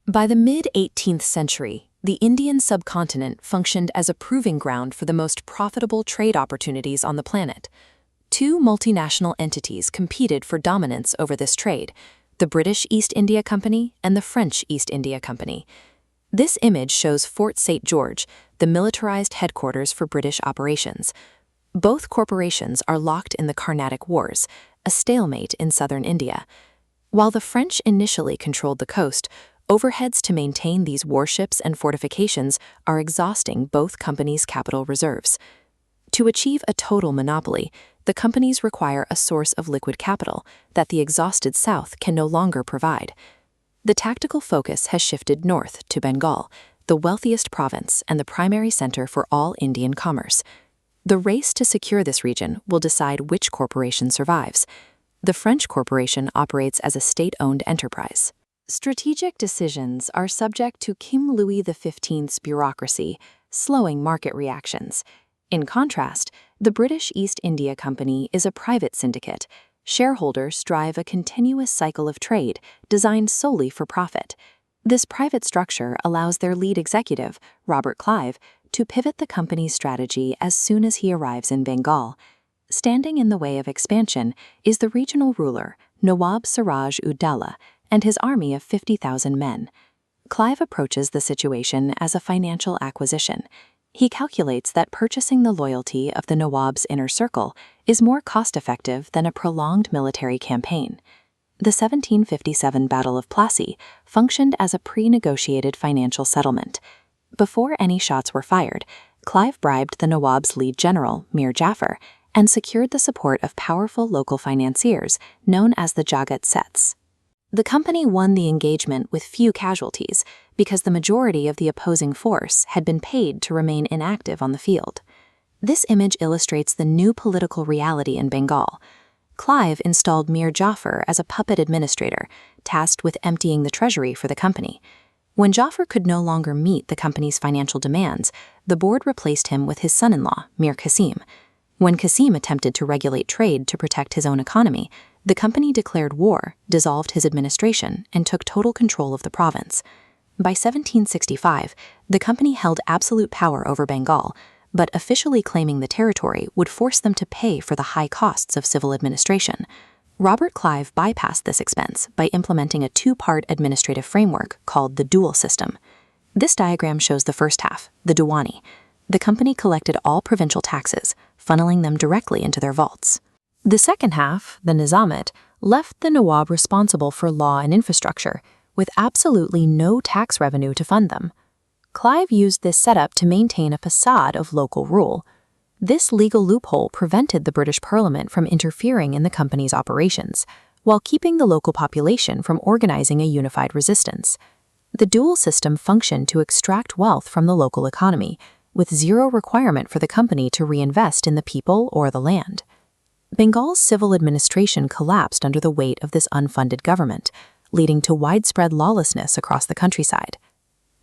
By the mid-18th century, the Indian subcontinent functioned as a proving ground for the most profitable trade opportunities on the planet. Two multinational entities competed for dominance over this trade, the British East India Company and the French East India Company. This image shows Fort St. George, the militarized headquarters for British operations. Both corporations are locked in the Carnatic Wars, a stalemate in southern India. While the French initially controlled the coast, overheads to maintain these warships and fortifications are exhausting both companies' capital reserves. To achieve a total monopoly, the companies require a source of liquid capital that the exhausted South can no longer provide. The tactical focus has shifted north to Bengal, the wealthiest province and the primary center for all Indian commerce. The race to secure this region will decide which corporation survives. The French corporation operates as a state-owned enterprise. Strategic decisions are subject to King Louis XV's bureaucracy, slowing market reactions. In contrast, the British East India Company is a private syndicate. Shareholders drive a continuous cycle of trade designed solely for profit. This private structure allows their lead executive, Robert Clive, to pivot the company's strategy as soon as he arrives in Bengal. Standing in the way of expansion is the regional ruler, Nawab Siraj-ud-Dowlah, and his army of 50,000 men. Clive approaches the situation as a financial acquisition. He calculates that purchasing the loyalty of the Nawab's inner circle is more cost-effective than a prolonged military campaign. The 1757 Battle of Plassey functioned as a pre-negotiated financial settlement. Before any shots were fired, Clive bribed the Nawab's lead general, Mir Jafar, and secured the support of powerful local financiers known as the Jagat Seths. The company won the engagement with few casualties because the majority of the opposing force had been paid to remain inactive on the field. This image illustrates the new political reality in Bengal. Clive installed Mir Jafar as a puppet administrator, tasked with emptying the treasury for the company. When Jafar could no longer meet the company's financial demands, the board replaced him with his son-in-law, Mir Qasim. When Qasim attempted to regulate trade to protect his own economy, the company declared war, dissolved his administration, and took total control of the province. By 1765, the company held absolute power over Bengal, but officially claiming the territory would force them to pay for the high costs of civil administration. Robert Clive bypassed this expense by implementing a two-part administrative framework called the dual system. This diagram shows the first half, the Diwani. The company collected all provincial taxes, funneling them directly into their vaults. The second half, the Nizamat, left the Nawab responsible for law and infrastructure, with absolutely no tax revenue to fund them. Clive used this setup to maintain a facade of local rule. This legal loophole prevented the British Parliament from interfering in the company's operations, while keeping the local population from organizing a unified resistance. The dual system functioned to extract wealth from the local economy, with zero requirement for the company to reinvest in the people or the land. Bengal's civil administration collapsed under the weight of this unfunded government, leading to widespread lawlessness across the countryside.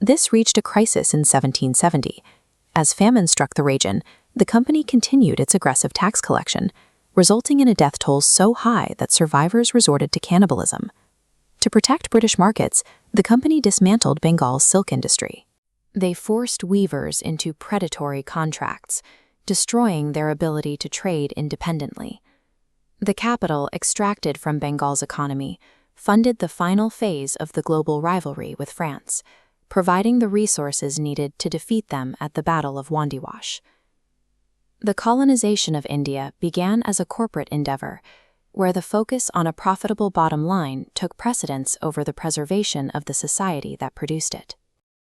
This reached a crisis in 1770. As famine struck the region, the company continued its aggressive tax collection, resulting in a death toll so high that survivors resorted to cannibalism. To protect British markets, the company dismantled Bengal's silk industry. They forced weavers into predatory contracts, destroying their ability to trade independently. The capital extracted from Bengal's economy funded the final phase of the global rivalry with France, providing the resources needed to defeat them at the Battle of Wandiwash. The colonization of India began as a corporate endeavor, where the focus on a profitable bottom line took precedence over the preservation of the society that produced it.